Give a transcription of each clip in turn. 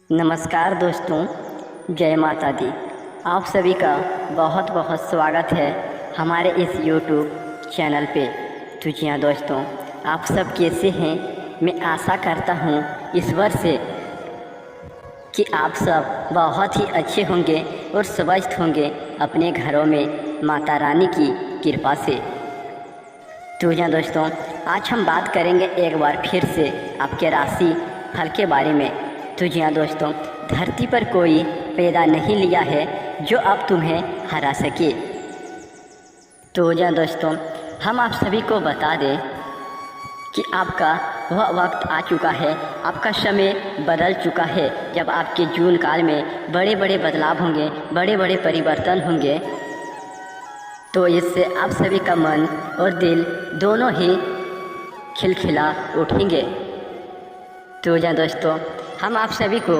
नमस्कार दोस्तों, जय माता दी। आप सभी का बहुत बहुत स्वागत है हमारे इस YouTube चैनल पे। तो जी हाँ दोस्तों, आप सब कैसे हैं? मैं आशा करता हूँ ईश्वर से कि आप सब बहुत ही अच्छे होंगे और स्वस्थ होंगे अपने घरों में माता रानी की कृपा से। तो जी हाँ दोस्तों, आज हम बात करेंगे एक बार फिर से आपके राशि फल के बारे में। तो जी हाँ दोस्तों, धरती पर कोई पैदा नहीं लिया है जो अब तुम्हें हरा सके। तो जी हाँ दोस्तों, हम आप सभी को बता दें कि आपका वह वक्त आ चुका है, आपका समय बदल चुका है जब आपके जीवन काल में बड़े बड़े बदलाव होंगे, बड़े बड़े परिवर्तन होंगे। तो इससे आप सभी का मन और दिल दोनों ही खिलखिला उठेंगे। तो जी हाँ दोस्तों, हम आप सभी को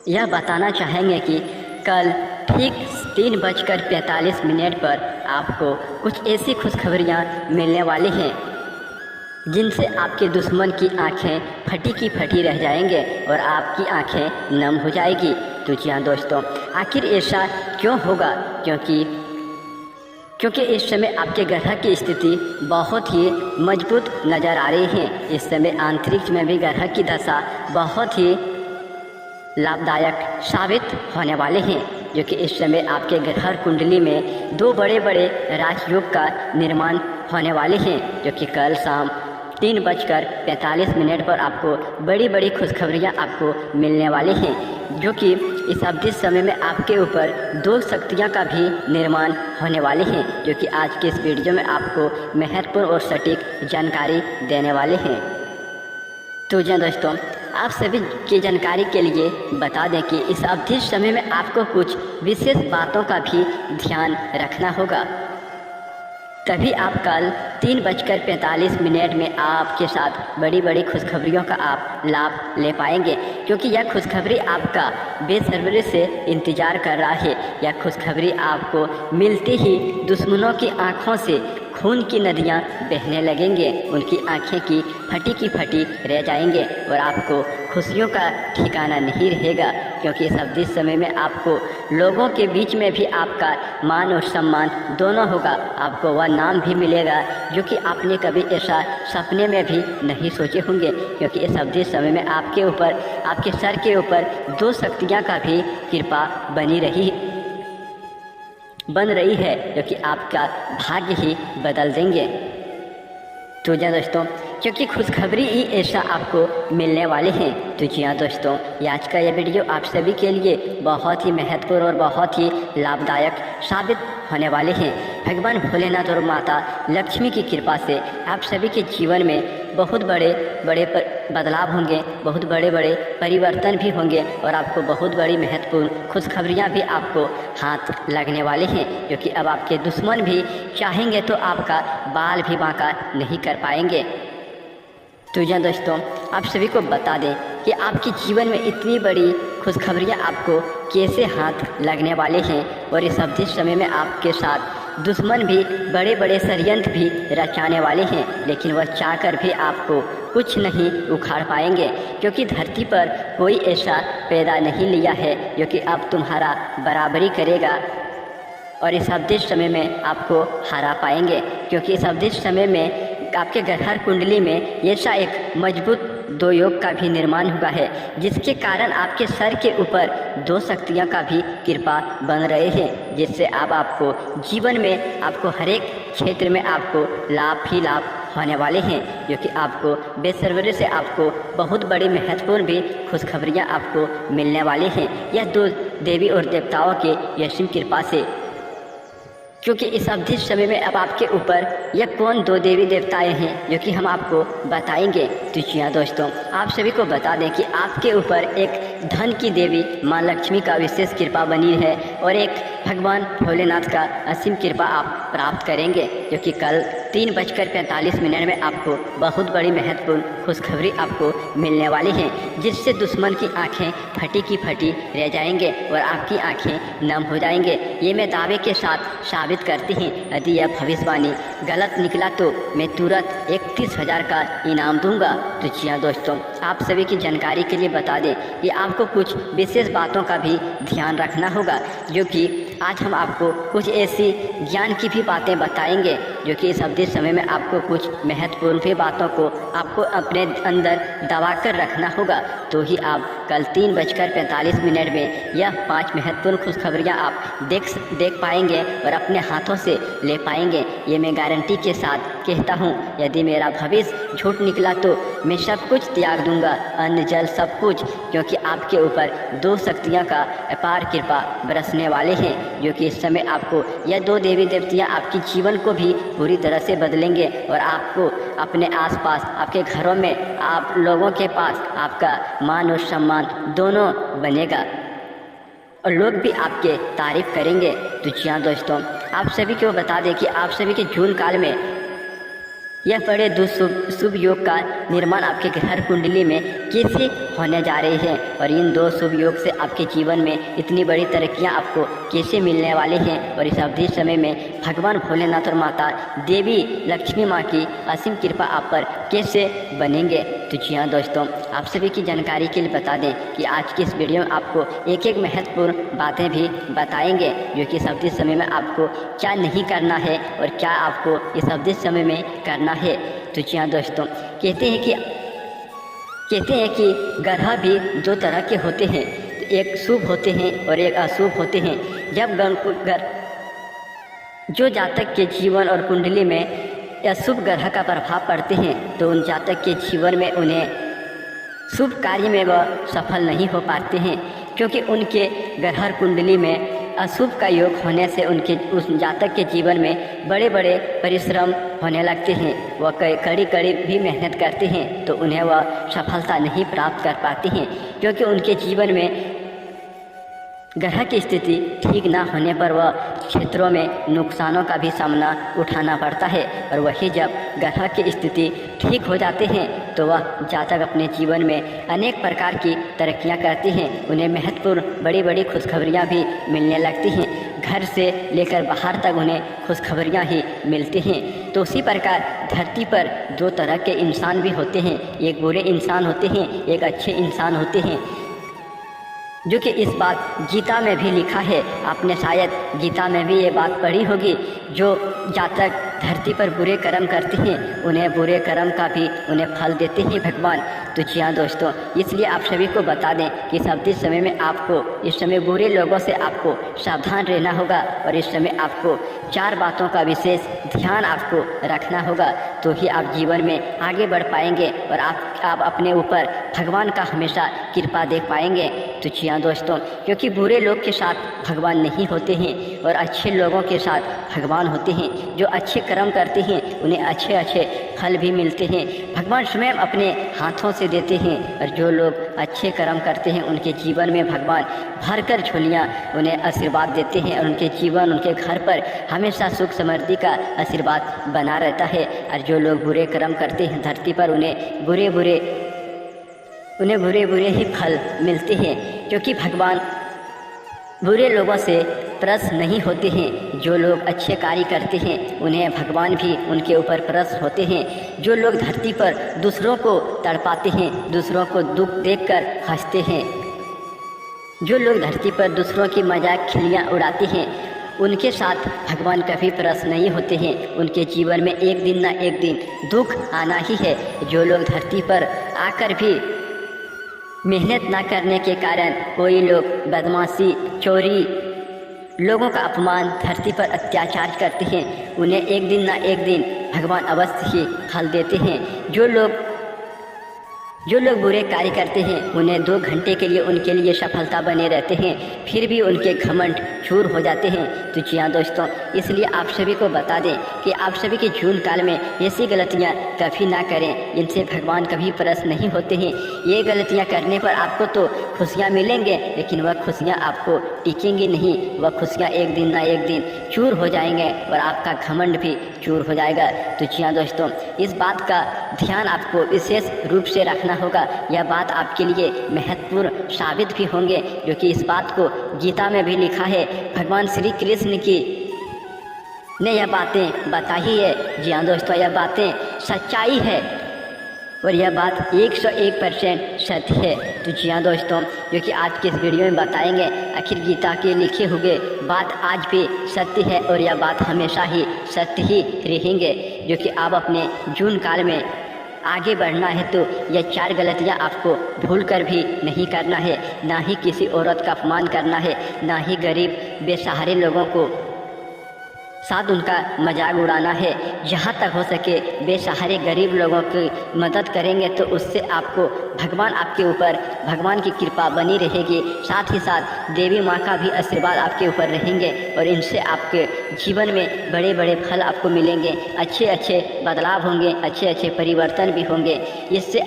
यह बताना चाहेंगे कि कल ठीक 3:45 पर आपको कुछ ऐसी खुशखबरियाँ मिलने वाली हैं जिनसे आपके दुश्मन की आंखें फटी की फटी रह जाएंगे और आपकी आंखें नम हो जाएगी। तो जी हाँ दोस्तों, आखिर ऐसा क्यों होगा? क्योंकि इस समय आपके ग्रह की स्थिति बहुत ही मजबूत नज़र आ रही है। इस समय अंतरिक्ष में भी ग्रह की दशा बहुत ही लाभदायक साबित होने वाले हैं, जो कि इस समय आपके ग्रह कुंडली में दो बड़े बड़े राजयोग का निर्माण होने वाले हैं, जो कि कल शाम 3:45 पर आपको बड़ी बड़ी खुशखबरियाँ आपको मिलने वाली हैं, जो कि इस अवधि समय में आपके ऊपर दो शक्तियाँ का भी निर्माण होने वाले हैं, जो कि आज के इस वीडियो में आपको महत्वपूर्ण और सटीक जानकारी देने वाले हैं। तो जी दोस्तों, आप सभी की जानकारी के लिए बता दें कि इस अवधि समय में आपको कुछ विशेष बातों का भी ध्यान रखना होगा, तभी आप कल 3:45 में आपके साथ बड़ी बड़ी खुशखबरियों का आप लाभ ले पाएंगे, क्योंकि यह खुशखबरी आपका बेसब्री से इंतज़ार कर रहा है। यह खुशखबरी आपको मिलते ही दुश्मनों की आंखों से खून की नदियां बहने लगेंगे, उनकी आंखें की फटी रह जाएंगे और आपको खुशियों का ठिकाना नहीं रहेगा, क्योंकि इस अवधि समय में आपको लोगों के बीच में भी आपका मान और सम्मान दोनों होगा। आपको वह नाम भी मिलेगा जो कि आपने कभी ऐसा सपने में भी नहीं सोचे होंगे, क्योंकि इस अवधि समय में आपके ऊपर, आपके सर के ऊपर दो शक्तियाँ का भी कृपा बन रही है, जो कि आपका भाग्य ही बदल देंगे। तो जी दोस्तों, क्योंकि खुशखबरी ही ऐसा आपको मिलने वाले हैं। तो जी हाँ दोस्तों, आज का यह वीडियो आप सभी के लिए बहुत ही महत्वपूर्ण और बहुत ही लाभदायक साबित होने वाले हैं। भगवान भोलेनाथ और माता लक्ष्मी की कृपा से आप सभी के जीवन में बहुत बड़े बड़े बदलाव होंगे, बहुत बड़े बड़े परिवर्तन भी होंगे और आपको बहुत बड़ी महत्वपूर्ण खुशखबरियाँ भी आपको हाथ लगने वाले हैं, जो कि अब आपके दुश्मन भी चाहेंगे तो आपका बाल भी बांका नहीं कर पाएंगे। तो जी दोस्तों, आप सभी को बता दें कि आपके जीवन में इतनी बड़ी खुशखबरियाँ आपको कैसे हाथ लगने वाले हैं, और इस अवधि समय में आपके साथ दुश्मन भी बड़े बड़े षड्यंत्र भी रचाने वाले हैं, लेकिन वह चाहकर भी आपको कुछ नहीं उखाड़ पाएंगे, क्योंकि धरती पर कोई ऐसा पैदा नहीं लिया है जो कि अब तुम्हारा बराबरी करेगा और इस अवधि समय में आपको हरा पाएंगे। क्योंकि इस अवधि समय में आपके ग्रह कुंडली में ऐसा एक मजबूत दो योग का भी निर्माण हुआ है, जिसके कारण आपके सर के ऊपर दो शक्तियाँ का भी कृपा बन रहे हैं, जिससे अब आपको जीवन में आपको हर एक क्षेत्र में आपको लाभ ही लाभ होने वाले हैं, जो कि आपको बेसब्री से आपको बहुत बड़ी महत्वपूर्ण भी खुशखबरियाँ आपको मिलने वाली हैं। यह दो देवी और देवताओं के यशीम कृपा से, क्योंकि इस अवधि समय में अब आपके ऊपर यह कौन दो देवी देवताएं हैं जो कि हम आपको बताएंगे। तो जी हाँ दोस्तों, आप सभी को बता दें कि आपके ऊपर एक धन की देवी माँ लक्ष्मी का विशेष कृपा बनी है और एक भगवान भोलेनाथ का असीम कृपा आप प्राप्त करेंगे, जो कि कल 3:45 में आपको बहुत बड़ी महत्वपूर्ण खुशखबरी आपको मिलने वाली है, जिससे दुश्मन की आंखें फटी की फटी रह जाएंगे और आपकी आंखें नम हो जाएंगे। ये मैं दावे के साथ साबित करती हूँ। यदि यह भविष्यवाणी गलत निकला तो मैं तुरंत 31,000 का इनाम दूंगा। तो जी हाँ दोस्तों, आप सभी की जानकारी के लिए बता दें कि आपको कुछ विशेष बातों का भी ध्यान रखना होगा, जो कि आज हम आपको कुछ ऐसी ज्ञान की भी बातें बताएंगे, जो कि इस अवधि समय में आपको कुछ महत्वपूर्ण भी बातों को आपको अपने अंदर दबा कर रखना होगा। तो ही आप कल 3:45 में यह 5 महत्वपूर्ण खुशखबरियाँ आप देख पाएंगे और अपने हाथों से ले पाएंगे। ये मैं गारंटी के साथ कहता हूँ। यदि मेरा भविष्य झूठ निकला तो मैं सब कुछ त्याग दूंगा, अन्न जल सब कुछ, क्योंकि आपके ऊपर 2 शक्तियाँ का अपार कृपा बरसने वाले हैं, जो कि इस समय आपको यह 2 देवी देवतियाँ आपके जीवन को भी पूरी तरह से बदलेंगे और आपको अपने आसपास, आपके घरों में, आप लोगों के पास आपका मान और सम्मान दोनों बनेगा और लोग भी आपके तारीफ करेंगे। तो जी हाँ दोस्तों, आप सभी को बता दें कि आप सभी के जून काल में यह बड़े शुभ योग का निर्माण आपके ग्रह कुंडली में कैसे होने जा रहे हैं और इन 2 शुभ योग से आपके जीवन में इतनी बड़ी तरक्कियां आपको कैसे मिलने वाली हैं और इस अवधि समय में भगवान भोलेनाथ और माता देवी लक्ष्मी माँ की असीम कृपा आप पर कैसे बनेंगे। तो जी हाँ दोस्तों, आप सभी की जानकारी के लिए बता दें कि आज की इस वीडियो में आपको एक महत्वपूर्ण बातें भी बताएंगे, जो कि इस अवधि समय में आपको क्या नहीं करना है और क्या आपको इस अवधि समय में करना है। तो जी हाँ दोस्तों, कहते हैं कि ग्रह भी 2 तरह के होते हैं, एक शुभ होते हैं और एक अशुभ होते हैं। जब जो जातक के जीवन और कुंडली में अशुभ ग्रह का प्रभाव पड़ते हैं तो उन जातक के जीवन में उन्हें शुभ कार्य में वह सफल नहीं हो पाते हैं, क्योंकि उनके ग्रह कुंडली में अशुभ का योग होने से उस जातक के जीवन में बड़े बड़े परिश्रम होने लगते हैं। वह कड़ी भी मेहनत करते हैं तो उन्हें वह सफलता नहीं प्राप्त कर पाते हैं, क्योंकि उनके जीवन में ग्रह की स्थिति ठीक ना होने पर वह क्षेत्रों में नुकसानों का भी सामना उठाना पड़ता है। और वही जब ग्रह की स्थिति ठीक हो जाते हैं तो वह जातक अपने जीवन में अनेक प्रकार की तरक्कियां करते हैं। उन्हें महत्वपूर्ण बड़ी बड़ी खुशखबरियां भी मिलने लगती हैं। घर से लेकर बाहर तक उन्हें खुशखबरियां ही मिलती हैं। तो उसी प्रकार धरती पर 2 तरह के इंसान भी होते हैं, एक बुरे इंसान होते हैं, एक अच्छे इंसान होते हैं, जो कि इस बात गीता में भी लिखा है। आपने शायद गीता में भी ये बात पढ़ी होगी, जो जातक धरती पर बुरे कर्म करते हैं उन्हें बुरे कर्म का भी उन्हें फल देते हैं भगवान। तो जी हाँ दोस्तों, इसलिए आप सभी को बता दें कि इस अवधि समय में आपको इस समय बुरे लोगों से आपको सावधान रहना होगा और इस समय आपको 4 बातों का विशेष ध्यान आपको रखना होगा, तो ही आप जीवन में आगे बढ़ पाएंगे और आप अपने ऊपर भगवान का हमेशा कृपा देख पाएंगे। तो जी हाँ दोस्तों, क्योंकि बुरे लोग के साथ भगवान नहीं होते हैं और अच्छे लोगों के साथ भगवान होते हैं। जो अच्छे कर्म करते हैं उन्हें अच्छे अच्छे फल भी मिलते हैं, भगवान स्वयं अपने हाथों से देते हैं। और जो लोग अच्छे कर्म करते हैं उनके जीवन में भगवान भरकर झोलियाँ उन्हें आशीर्वाद देते हैं और उनके जीवन, उनके घर पर हमेशा सुख समृद्धि का आशीर्वाद बना रहता है। और जो लोग बुरे कर्म करते हैं धरती पर उन्हें बुरे ही फल मिलते हैं, क्योंकि भगवान बुरे लोगों से प्रसन्न नहीं होते हैं। जो लोग अच्छे कार्य करते हैं उन्हें भगवान भी उनके ऊपर प्रसन्न होते हैं। जो लोग धरती पर दूसरों को तड़पाते हैं, दूसरों को दुख देखकर हंसते हैं, जो लोग धरती पर दूसरों की मजाक खिलियाँ उड़ाते हैं, उनके साथ भगवान कभी प्रसन्न नहीं होते हैं। उनके जीवन में एक दिन ना एक दिन दुख आना ही है। जो लोग धरती पर आकर भी मेहनत ना करने के कारण कोई लोग बदमाशी, चोरी, लोगों का अपमान, धरती पर अत्याचार करते हैं, उन्हें एक दिन ना एक दिन भगवान अवश्य ही फल देते हैं। जो लोग बुरे कार्य करते हैं उन्हें 2 घंटे के लिए उनके लिए सफलता बने रहते हैं, फिर भी उनके घमंड चूर हो जाते हैं। तो जी हाँ दोस्तों, इसलिए आप सभी को बता दें कि आप सभी के जून काल में ऐसी गलतियाँ कभी ना करें, इनसे भगवान कभी प्रसन्न नहीं होते हैं। ये गलतियाँ करने पर आपको तो खुशियाँ मिलेंगे, लेकिन वह खुशियाँ आपको टिकेंगी नहीं। वह खुशियाँ एक दिन ना एक दिन चूर हो जाएंगे और आपका घमंड भी चूर हो जाएगा। तो जी हाँ दोस्तों, इस बात का ध्यान आपको विशेष रूप से रखना होगा। यह बात आपके लिए महत्वपूर्ण साबित भी होंगे, क्योंकि इस बात को गीता में भी लिखा है। भगवान श्री कृष्ण की ने यह बातें बताई है। जी हाँ दोस्तों, यह बातें सच्चाई है और यह बात 101% सत्य है। तो जी हाँ दोस्तों, जो कि आज के इस वीडियो में बताएंगे आखिर गीता के लिखे हुए बात आज भी सत्य है और यह बात हमेशा ही सत्य ही रहेंगे। जो कि आप अपने जीवन काल में आगे बढ़ना है तो यह 4 गलतियाँ आपको भूल कर भी नहीं करना है। ना ही किसी औरत का अपमान करना है, ना ही गरीब बेसहारे लोगों को साथ उनका मजाक उड़ाना है। जहाँ तक हो सके बेसहारे गरीब लोगों की मदद करेंगे तो उससे आपको भगवान आपके ऊपर भगवान की कृपा बनी रहेगी। साथ ही साथ देवी माँ का भी आशीर्वाद आपके ऊपर रहेंगे और इनसे आपके जीवन में बड़े बड़े फल आपको मिलेंगे। अच्छे अच्छे बदलाव होंगे, अच्छे अच्छे परिवर्तन भी होंगे। इससे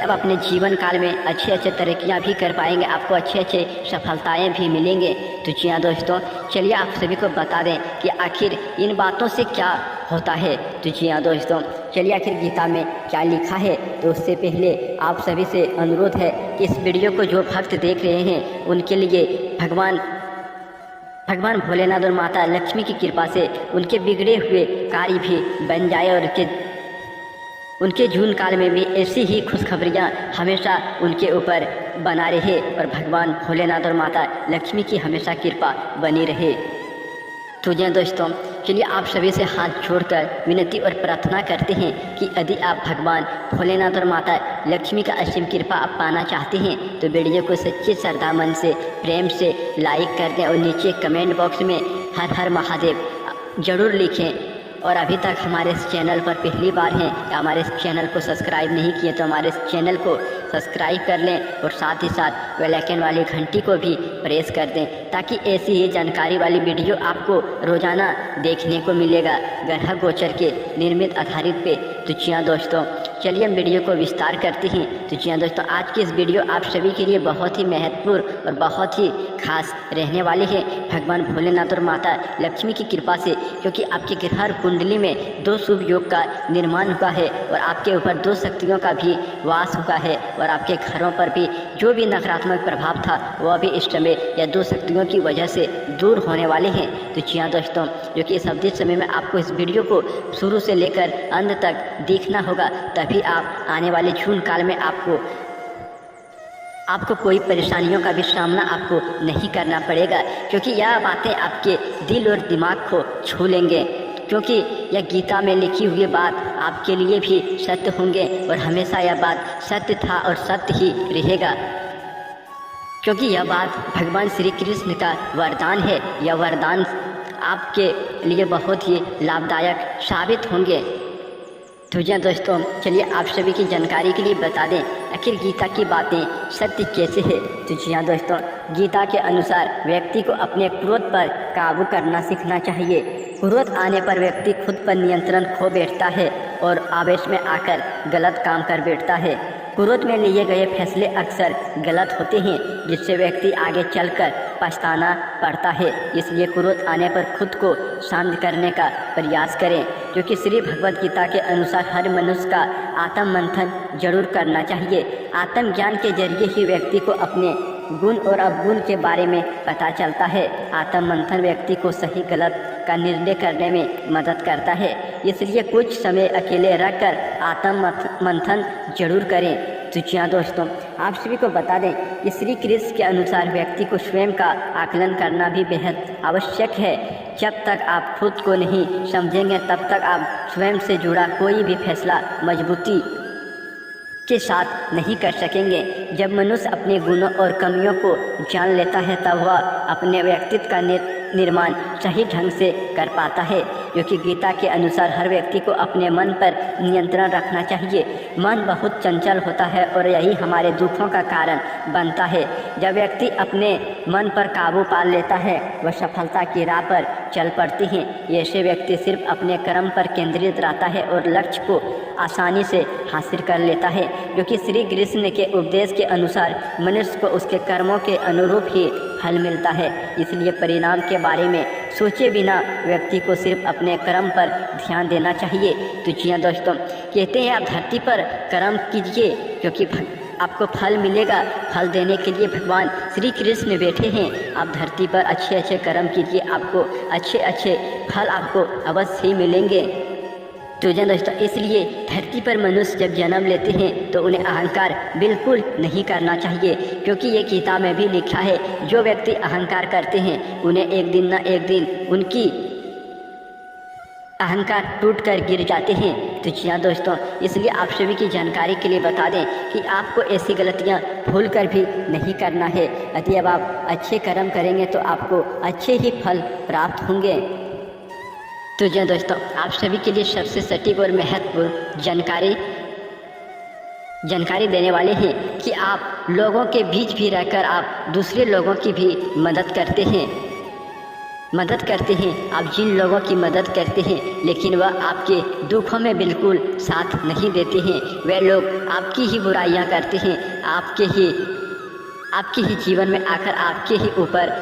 आप अपने जीवन काल में अच्छे अच्छे तरक्कियाँ भी कर पाएंगे, आपको अच्छे अच्छे सफलताएं भी मिलेंगे। तो जी हाँ दोस्तों, चलिए आप सभी को बता दें कि आखिर इन बातों से क्या होता है। तो जी हाँ दोस्तों, चलिए आखिर गीता में क्या लिखा है। तो उससे पहले आप सभी से अनुरोध है कि इस वीडियो को जो भक्त देख रहे हैं उनके लिए भगवान भोलेनाथ और माता लक्ष्मी की कृपा से उनके बिगड़े हुए कार्य भी बन जाए और उनके जीवन काल में भी ऐसी ही खुशखबरियाँ हमेशा उनके ऊपर बना रहे और भगवान भोलेनाथ और माता लक्ष्मी की हमेशा कृपा बनी रहे। तो जी दोस्तों, चलिए आप सभी से हाथ जोड़कर विनती और प्रार्थना करते हैं कि यदि आप भगवान भोलेनाथ और माता लक्ष्मी का असीम कृपा आप पाना चाहते हैं तो वीडियो को सच्चे श्रद्धा मन से प्रेम से लाइक कर दें और नीचे कमेंट बॉक्स में हर हर महादेव जरूर लिखें। और अभी तक हमारे इस चैनल पर पहली बार हैं या हमारे इस चैनल को सब्सक्राइब नहीं किए तो हमारे इस चैनल को सब्सक्राइब कर लें और साथ ही साथ बेल आइकन वाली घंटी को भी प्रेस कर दें, ताकि ऐसी ही जानकारी वाली वीडियो आपको रोज़ाना देखने को मिलेगा ग्रह गोचर के निर्मित आधारित पे। तो जी हाँ दोस्तों, चलिए हम वीडियो को विस्तार करते हैं। तो जी हाँ दोस्तों, आज की इस वीडियो आप सभी के लिए बहुत ही महत्वपूर्ण और बहुत ही खास रहने वाली है भगवान भोलेनाथ और माता लक्ष्मी की कृपा से, क्योंकि आपके ग्रह कुंडली में 2 शुभ योग का निर्माण हुआ है और आपके ऊपर 2 शक्तियों का भी वास हुआ है और आपके घरों पर भी जो भी नकारात्मक प्रभाव था वह भी इस समय या 2 शक्तियों की वजह से दूर होने वाले हैं। तो जी हाँ दोस्तों, जो कि इस अवधि समय में आपको इस वीडियो को शुरू से लेकर अंत तक देखना होगा, तभी आप आने वाले जीवन काल में आपको कोई परेशानियों का भी सामना आपको नहीं करना पड़ेगा, क्योंकि यह बातें आपके दिल और दिमाग को छू लेंगे। क्योंकि यह गीता में लिखी हुई बात आपके लिए भी सत्य होंगे और हमेशा यह बात सत्य था और सत्य ही रहेगा, क्योंकि यह बात भगवान श्री कृष्ण का वरदान है। यह वरदान आपके लिए बहुत ही लाभदायक साबित होंगे। तो जी दोस्तों, चलिए आप सभी की जानकारी के लिए बता दें आखिर गीता की बातें सत्य कैसे है। तो जी हाँ दोस्तों, गीता के अनुसार व्यक्ति को अपने क्रोध पर काबू करना सीखना चाहिए। क्रोध आने पर व्यक्ति खुद पर नियंत्रण खो बैठता है और आवेश में आकर गलत काम कर बैठता है। क्रोध में लिए गए फैसले अक्सर गलत होते हैं, जिससे व्यक्ति आगे चलकर पछताना पड़ता है। इसलिए क्रोध आने पर खुद को शांत करने का प्रयास करें, क्योंकि श्री भगवद गीता के अनुसार हर मनुष्य का आत्म मंथन जरूर करना चाहिए। आत्मज्ञान के जरिए ही व्यक्ति को अपने गुण और अवगुण के बारे में पता चलता है। आत्म मंथन व्यक्ति को सही गलत का निर्णय करने में मदद करता है। इसलिए कुछ समय अकेले रहकर आत्म मंथन जरूर करें। तो जी हाँ दोस्तों, आप सभी को बता दें कि श्री कृष्ण के अनुसार व्यक्ति को स्वयं का आकलन करना भी बेहद आवश्यक है। जब तक आप खुद को नहीं समझेंगे तब तक आप स्वयं से जुड़ा कोई भी फैसला मजबूती के साथ नहीं कर सकेंगे। जब मनुष्य अपने गुणों और कमियों को जान लेता है तब वह अपने व्यक्तित्व का निर्माण सही ढंग से कर पाता है। क्योंकि गीता के अनुसार हर व्यक्ति को अपने मन पर नियंत्रण रखना चाहिए। मन बहुत चंचल होता है और यही हमारे दुखों का कारण बनता है। जब व्यक्ति अपने मन पर काबू पा लेता है वह सफलता की राह पर चल पड़ती हैं। ऐसे व्यक्ति सिर्फ अपने कर्म पर केंद्रित रहता है और लक्ष्य को आसानी से हासिल कर लेता है, क्योंकि श्री कृष्ण के उपदेश के अनुसार मनुष्य को उसके कर्मों के अनुरूप ही फल मिलता है। इसलिए परिणाम के बारे में सोचे बिना व्यक्ति को सिर्फ अपने कर्म पर ध्यान देना चाहिए। तो जी हाँ दोस्तों, कहते हैं आप धरती पर कर्म कीजिए क्योंकि आपको फल मिलेगा। फल देने के लिए भगवान श्री कृष्ण बैठे हैं। आप धरती पर अच्छे अच्छे कर्म कीजिए, आपको अच्छे अच्छे फल आपको अवश्य ही मिलेंगे। तो जी दोस्तों, इसलिए धरती पर मनुष्य जब जन्म लेते हैं तो उन्हें अहंकार बिल्कुल नहीं करना चाहिए, क्योंकि ये गीता में भी लिखा है जो व्यक्ति अहंकार करते हैं उन्हें एक दिन ना एक दिन उनकी अहंकार टूट कर गिर जाते हैं। तो जी हाँ दोस्तों, इसलिए आप सभी की जानकारी के लिए बता दें कि आपको ऐसी गलतियाँ भूल कर भी नहीं करना है। यदि अब आप अच्छे कर्म करेंगे तो आपको अच्छे ही फल प्राप्त होंगे। तो जी हाँ दोस्तों, आप सभी के लिए सबसे सटीक और महत्वपूर्ण जानकारी देने वाले हैं कि आप लोगों के बीच भी रहकर आप दूसरे लोगों की भी मदद करते हैं। आप जिन लोगों की मदद करते हैं लेकिन वह आपके दुखों में बिल्कुल साथ नहीं देते हैं, वे लोग आपकी ही बुराइयां करते हैं, आपके ही जीवन में आकर आपके ही ऊपर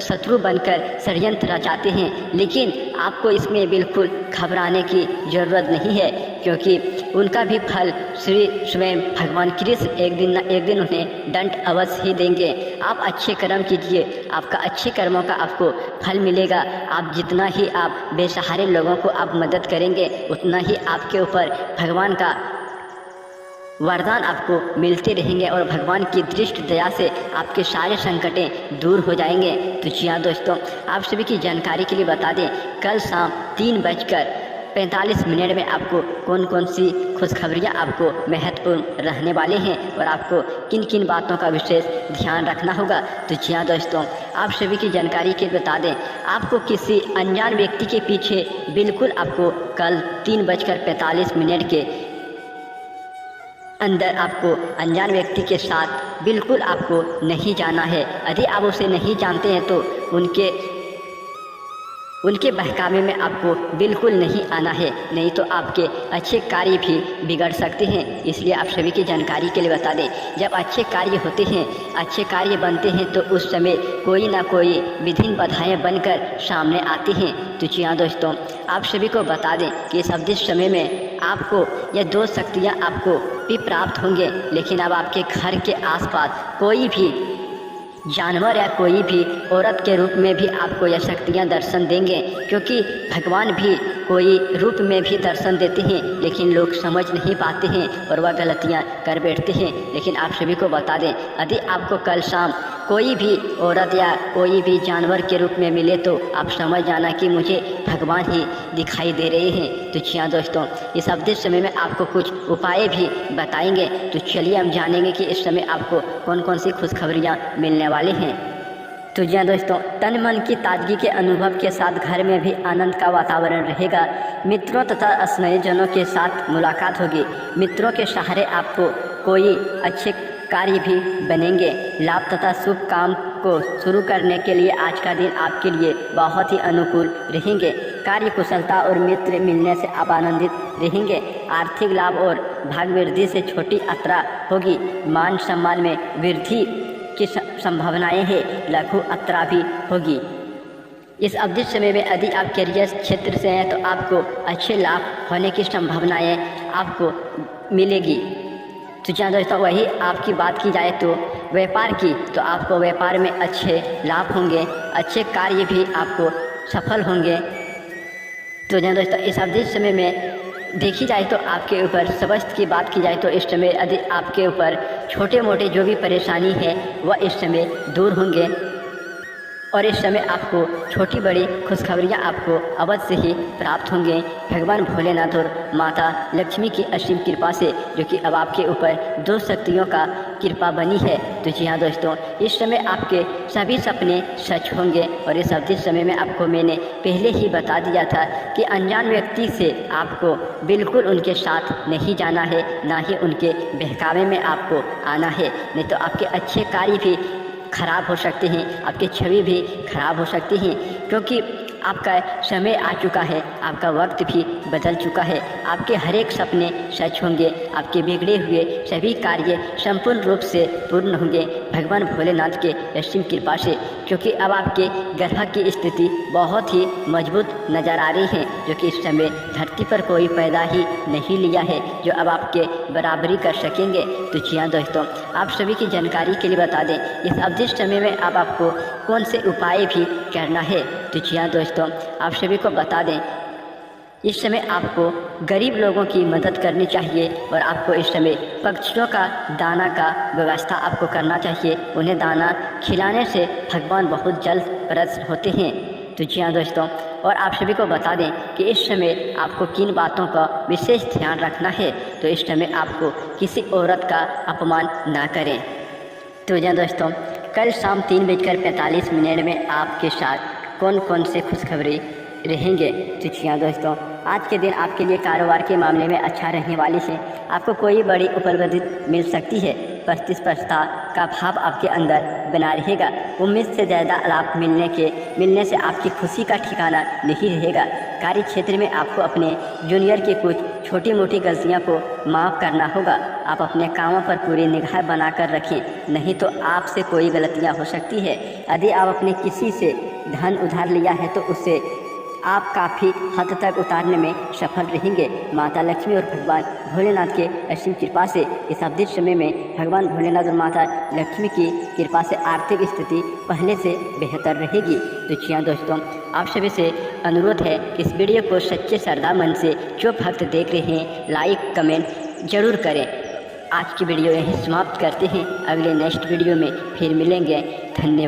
शत्रु बनकर षड्यंत्र रचाते हैं। लेकिन आपको इसमें बिल्कुल घबराने की ज़रूरत नहीं है, क्योंकि उनका भी फल श्री स्वयं भगवान कृष्ण एक दिन न एक दिन उन्हें दंड अवश्य ही देंगे। आप अच्छे कर्म कीजिए, आपका अच्छे कर्मों का आपको फल मिलेगा। आप जितना ही आप बेसहारे लोगों को आप मदद करेंगे उतना ही आपके ऊपर भगवान का वरदान आपको मिलते रहेंगे और भगवान की दृष्टि दया से आपके सारे संकटें दूर हो जाएंगे। तो जी हाँ दोस्तों, आप सभी की जानकारी के लिए बता दें, कल शाम 3:45 में आपको कौन कौन सी खुशखबरियाँ आपको महत्वपूर्ण रहने वाले हैं और आपको किन किन बातों का विशेष ध्यान रखना होगा। तो जी हाँ दोस्तों, आप सभी की जानकारी के लिए बता दें, आपको किसी अनजान व्यक्ति के पीछे बिल्कुल आपको कल 3:45 के अंदर आपको अनजान व्यक्ति के साथ बिल्कुल आपको नहीं जाना है। यदि आप उसे नहीं जानते हैं तो उनके बहकावे में आपको बिल्कुल नहीं आना है, नहीं तो आपके अच्छे कार्य भी बिगड़ सकते हैं। इसलिए आप सभी की जानकारी के लिए बता दें, जब अच्छे कार्य होते हैं, अच्छे कार्य बनते हैं तो उस समय कोई ना कोई विभिन्न बाधाएं बनकर सामने आती हैं। तो जी हाँ दोस्तों, आप सभी को बता दें कि इस अवधि समय में आपको यह 2 शक्तियाँ आपको भी प्राप्त होंगे, लेकिन अब आपके घर के आसपास कोई भी जानवर या कोई भी औरत के रूप में भी आपको यह शक्तियाँ दर्शन देंगे, क्योंकि भगवान भी कोई रूप में भी दर्शन देते हैं लेकिन लोग समझ नहीं पाते हैं और वह गलतियाँ कर बैठते हैं। लेकिन आप सभी को बता दें, यदि आपको कल शाम कोई भी औरत या कोई भी जानवर के रूप में मिले तो आप समझ जाना कि मुझे भगवान ही दिखाई दे रहे हैं। तो जी हाँ दोस्तों, इस अवधि समय में आपको कुछ उपाय भी बताएंगे। तो चलिए हम जानेंगे कि इस समय आपको कौन कौन सी खुशखबरियाँ मिलने वाली हैं। तो जी हाँ दोस्तों, तन मन की ताजगी के अनुभव के साथ घर में भी आनंद का वातावरण रहेगा। मित्रों तथा स्नेहीजनों के साथ मुलाकात होगी। मित्रों के सहारे आपको कोई अच्छे कार्य भी बनेंगे। लाभ तथा शुभ काम को शुरू करने के लिए आज का दिन आपके लिए बहुत ही अनुकूल रहेंगे। कार्य कुशलता और मित्र मिलने से आप आनंदित रहेंगे। आर्थिक लाभ और भाग वृद्धि से छोटी यात्रा होगी। मान सम्मान में वृद्धि की संभावनाएं हैं। लघु यात्रा भी होगी। इस अवधि समय में यदि आप करियर क्षेत्र से हैं तो आपको अच्छे लाभ होने की संभावनाएं आपको मिलेगी। तो जहाँ दोस्तों वही आपकी बात की जाए तो व्यापार की, तो आपको व्यापार में अच्छे लाभ होंगे, अच्छे कार्य भी आपको सफल होंगे। तो जहाँ दोस्तों इस अवधि समय में देखी जाए तो आपके ऊपर स्वास्थ्य की बात की जाए तो इस समय यदि आपके ऊपर छोटे मोटे जो भी परेशानी है वह इस समय दूर होंगे। और इस समय आपको छोटी बड़ी खुशखबरियाँ आपको अवश्य ही प्राप्त होंगे भगवान भोलेनाथ और माता लक्ष्मी की असीम कृपा से, जो कि अब आपके ऊपर दो शक्तियों का कृपा बनी है। तो जी हाँ दोस्तों, इस समय आपके सभी सपने सच होंगे। और इस अवधि समय में आपको मैंने पहले ही बता दिया था कि अनजान व्यक्ति से आपको बिल्कुल उनके साथ नहीं जाना है, ना ही उनके बहकावे में आपको आना है, नहीं तो आपके अच्छे कार्य भी खराब हो सकते हैं, आपकी छवि भी खराब हो सकती है, क्योंकि आपका समय आ चुका है, आपका वक्त भी बदल चुका है। आपके हर एक सपने सच होंगे, आपके बिगड़े हुए सभी कार्य संपूर्ण रूप से पूर्ण होंगे भगवान भोलेनाथ के असीम कृपा से, क्योंकि अब आपके ग्रह की स्थिति बहुत ही मजबूत नज़र आ रही है, जो कि इस समय धरती पर कोई पैदा ही नहीं लिया है जो अब आपके बराबरी कर सकेंगे। तो जी हाँ दोस्तों, आप सभी की जानकारी के लिए बता दें, इस अवधि समय में अब आपको कौन से उपाय भी करना है। तो जी हाँ दोस्तों, आप सभी को बता दें, इस समय आपको गरीब लोगों की मदद करनी चाहिए और आपको इस समय पक्षियों का दाना का व्यवस्था आपको करना चाहिए। उन्हें दाना खिलाने से भगवान बहुत जल्द प्रसन्न होते हैं। तो जी हाँ दोस्तों, और आप सभी को बता दें कि इस समय आपको किन बातों का विशेष ध्यान रखना है। तो इस समय आपको किसी औरत का अपमान ना करें। तो जी हाँ दोस्तों, कल शाम 3:45 में आपके साथ कौन कौन से खुशखबरी रहेंगे। तो जी हाँ दोस्तों, आज के दिन आपके लिए कारोबार के मामले में अच्छा रहने वाली है। आपको कोई बड़ी उपलब्धि मिल सकती है। प्रतिस्पर्धा का भाव आपके अंदर बना रहेगा। उम्मीद से ज़्यादा लाभ मिलने से आपकी खुशी का ठिकाना नहीं रहेगा। कार्य क्षेत्र में आपको अपने जूनियर की कुछ छोटी मोटी गलतियों को माफ़ करना होगा। आप अपने कामों पर पूरी निगाह बनाकर रखें, नहीं तो आपसे कोई गलतियां हो सकती है। यदि आप अपने किसी से धन उधार लिया है तो उससे आप काफ़ी हद तक उतारने में सफल रहेंगे। माता लक्ष्मी और भगवान भोलेनाथ के असीम कृपा से इस अवधि समय में भगवान भोलेनाथ और माता लक्ष्मी की कृपा से आर्थिक स्थिति पहले से बेहतर रहेगी। तो जी हाँ दोस्तों, आप सभी से अनुरोध है कि इस वीडियो को सच्चे श्रद्धा मन से जो भक्त देख रहे हैं लाइक कमेंट जरूर करें। आज की वीडियो यहीं समाप्त करते हैं। अगले नेक्स्ट वीडियो में फिर मिलेंगे। धन्यवाद।